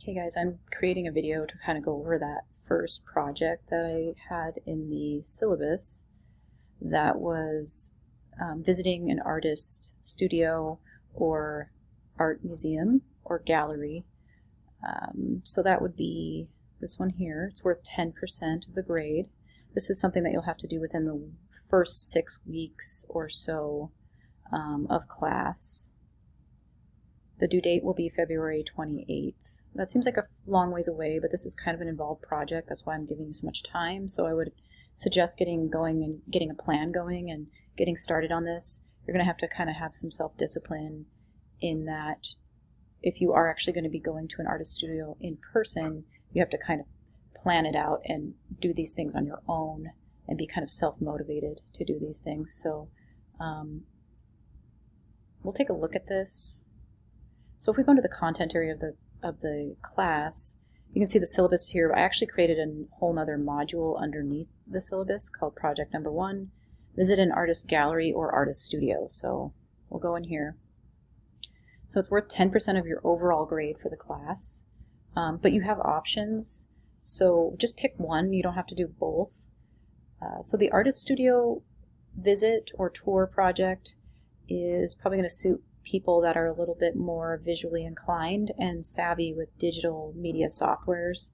Okay guys, I'm creating a video to kind of go over that first project that I had in the syllabus that was visiting an artist studio or art museum or gallery. So that would be this one here. It's worth 10% of the grade. This is something that you'll have to do within the first 6 weeks or so of class. The due date will be February 28th. That seems like a long ways away, but this is kind of an involved project. That's why I'm giving you so much time. So I would suggest getting going and getting a plan going and getting started on this. You're going to kind of have some self-discipline in that if you are actually going to be going to an artist studio in person, you have to kind of plan it out and do these things on your own and be kind of self-motivated to do these things. So we'll take a look at this. So if we go into the content area of the class, you can see the syllabus here. I actually created a whole nother module underneath the syllabus called Project Number 1, Visit an Artist Gallery or Artist Studio. So we'll go in here. So it's worth 10% of your overall grade for the class, but you have options. So just pick one. You don't have to do both. So the Artist Studio visit or tour project is probably going to suit people that are a little bit more visually inclined and savvy with digital media softwares.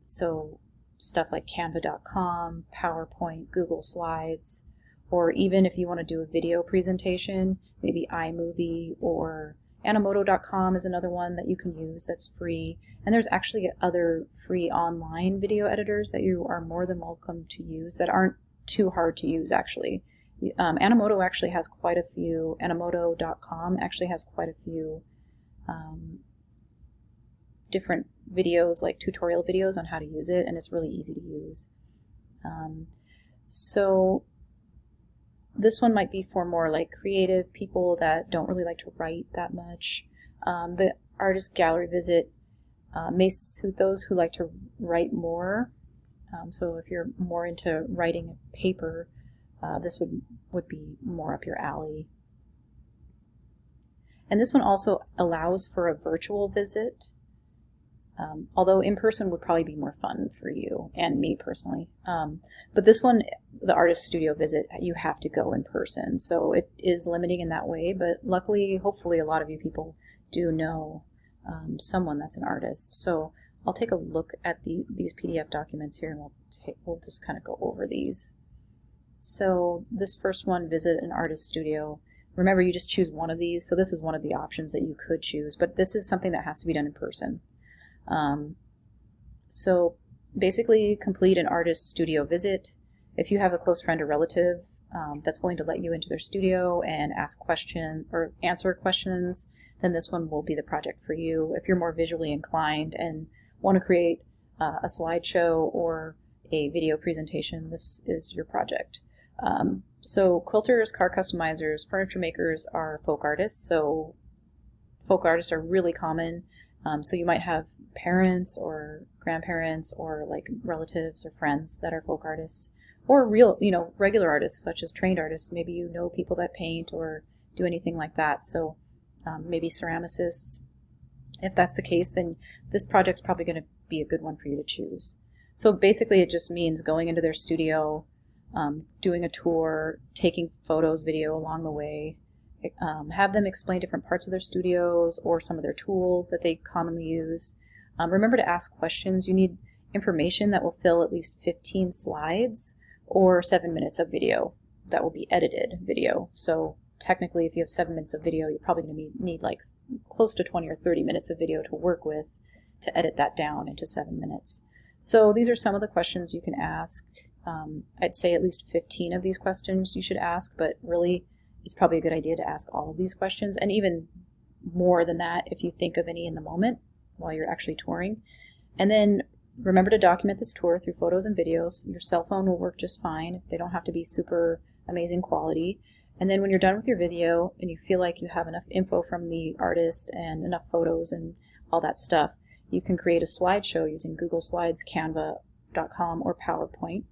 So stuff like Canva.com, PowerPoint, Google Slides, or even if you want to do a video presentation, maybe iMovie or Animoto.com is another one that you can use that's free. And there's actually other free online video editors that you are more than welcome to use that aren't too hard to use actually. Animoto actually has quite a few, Animoto.com actually has quite a few different videos, like tutorial videos on how to use it, and it's really easy to use. So this one might be for more like creative people that don't really like to write that much. The artist gallery visit may suit those who like to write more. So if you're more into writing a paper, this would be more up your alley. And this one also allows for a virtual visit, although in person would probably be more fun for you and me personally. But this one, the artist studio visit, you have to go in person. So it is limiting in that way, but luckily, hopefully a lot of you people do know someone that's an artist. So I'll take a look at these PDF documents here and we'll just kind of go over these. So this first one, visit an artist studio. Remember, you just choose one of these. So this is one of the options that you could choose, but this is something that has to be done in person. So basically complete an artist studio visit. If you have a close friend or relative that's willing to let you into their studio and ask questions or answer questions, then this one will be the project for you. If you're more visually inclined and want to create a slideshow or a video presentation, this is your project. So quilters, card customizers, furniture makers are folk artists. So folk artists are really common. So you might have parents or grandparents or like relatives or friends that are folk artists, or real, regular artists such as trained artists. Maybe you know people that paint or do anything like that. So maybe ceramicists. If that's the case, then this project's probably going to be a good one for you to choose. So basically it just means going into their studio, doing a tour, taking photos, video along the way, have them explain different parts of their studios or some of their tools that they commonly use. Remember to ask questions. You need information that will fill at least 15 slides or 7 minutes of video that will be edited video. So technically if you have 7 minutes of video, you're probably going to need like close to 20 or 30 minutes of video to work with to edit that down into 7 minutes. So these are some of the questions you can ask. I'd say at least 15 of these questions you should ask, but really it's probably a good idea to ask all of these questions, and even more than that if you think of any in the moment while you're actually touring. And then remember to document this tour through photos and videos. Your cell phone will work just fine. They don't have to be super amazing quality. And then when you're done with your video and you feel like you have enough info from the artist and enough photos and all that stuff, you can create a slideshow using Google Slides, Canva.com, or PowerPoint.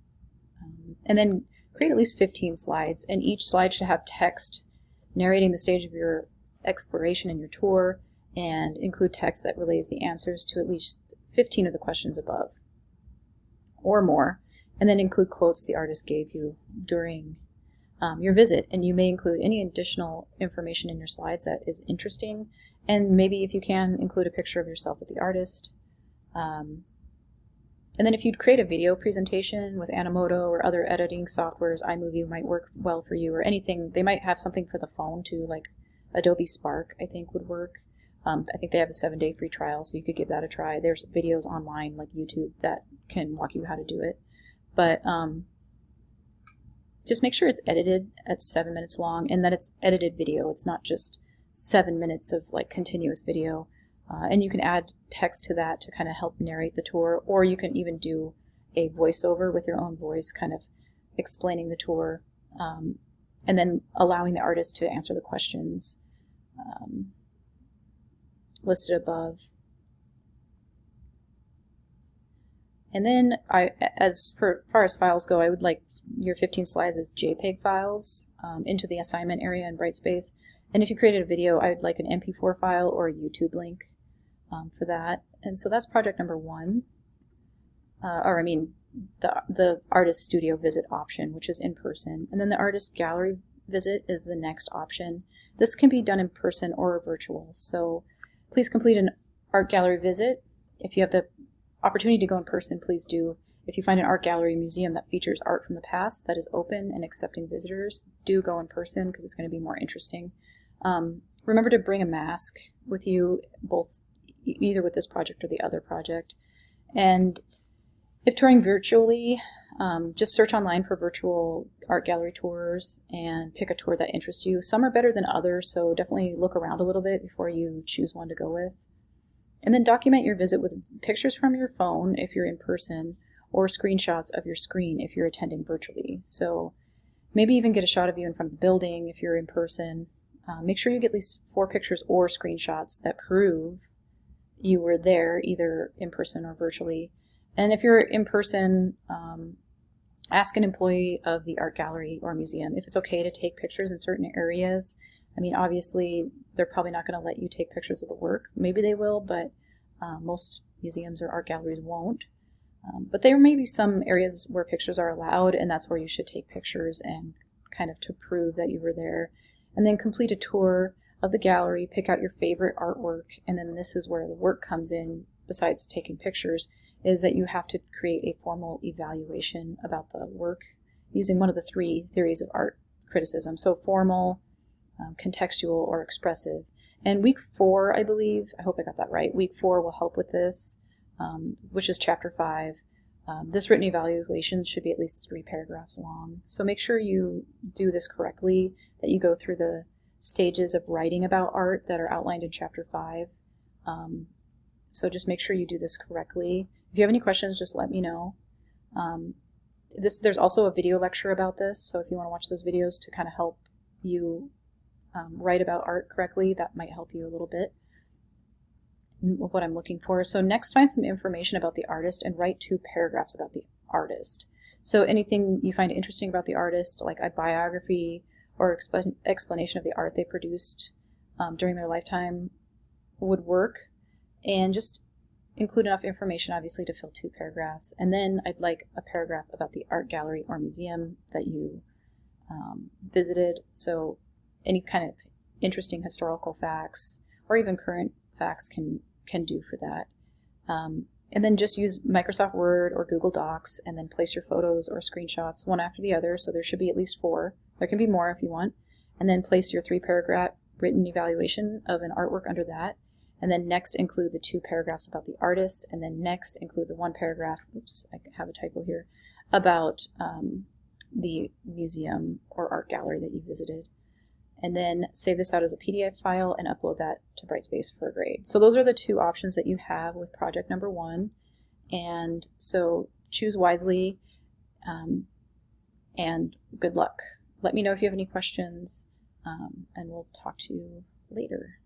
And then create at least 15 slides, and each slide should have text narrating the stage of your exploration and your tour, and include text that relays the answers to at least 15 of the questions above or more, and then include quotes the artist gave you during your visit. And you may include any additional information in your slides that is interesting, and maybe if you can, include a picture of yourself with the artist. And then if you'd create a video presentation with Animoto or other editing softwares, iMovie might work well for you, or anything. They might have something for the phone too, like Adobe Spark, I think would work. I think they have a 7-day free trial, so you could give that a try. There's videos online like YouTube that can walk you how to do it. But just make sure it's edited at 7 minutes long, and that it's edited video. It's not just 7 minutes of like continuous video. And you can add text to that to kind of help narrate the tour, or you can even do a voiceover with your own voice, kind of explaining the tour, and then allowing the artist to answer the questions listed above. And then as far as files go, I would like your 15 slides as JPEG files into the assignment area in Brightspace. And if you created a video, I would like an MP4 file or a YouTube link for that. And so that's project number 1, or I mean the artist studio visit option, which is in person. And then the artist gallery visit is the next option. This can be done in person or virtual. So please complete an art gallery visit. If you have the opportunity to go in person, please do. If you find an art gallery museum that features art from the past that is open and accepting visitors, do go in person because it's going to be more interesting. Remember to bring a mask with you, both either with this project or the other project. And if touring virtually, just search online for virtual art gallery tours and pick a tour that interests you. Some are better than others, so definitely look around a little bit before you choose one to go with. And then document your visit with pictures from your phone if you're in person, or screenshots of your screen if you're attending virtually. So maybe even get a shot of you in front of the building if you're in person. Make sure you get at least 4 pictures or screenshots that prove you were there, either in person or virtually. And if you're in person, ask an employee of the art gallery or museum if it's okay to take pictures in certain areas. I mean, obviously, they're probably not going to let you take pictures of the work. Maybe they will, but most museums or art galleries won't. But there may be some areas where pictures are allowed, and that's where you should take pictures and kind of to prove that you were there. And then complete a tour of the gallery, pick out your favorite artwork, and then this is where the work comes in, besides taking pictures, is that you have to create a formal evaluation about the work using one of the 3 theories of art criticism. So formal, contextual, or expressive. And week 4, I believe, I hope I got that right, week 4 will help with this, which is chapter 5. This written evaluation should be at least 3 paragraphs long. So make sure you do this correctly, that you go through the stages of writing about art that are outlined in chapter 5. So just make sure you do this correctly. If you have any questions, just let me know. There's also a video lecture about this, so if you want to watch those videos to kind of help you write about art correctly, that might help you a little bit. What I'm looking for. So next, find some information about the artist and write 2 paragraphs about the artist. So anything you find interesting about the artist, like a biography or explanation of the art they produced during their lifetime, would work. And just include enough information, obviously, to fill 2 paragraphs. And then I'd like a paragraph about the art gallery or museum that you visited. So any kind of interesting historical facts or even current facts can do for that. And then just use Microsoft Word or Google Docs and then place your photos or screenshots one after the other. So there should be at least 4. There can be more if you want. And then place your 3-paragraph written evaluation of an artwork under that. And then next include the 2 paragraphs about the artist. And then next include the 1 paragraph, oops, I have a typo here, about the museum or art gallery that you visited. And then save this out as a PDF file and upload that to Brightspace for a grade. So those are the 2 options that you have with project number 1. And so choose wisely, and good luck. Let me know if you have any questions, and we'll talk to you later.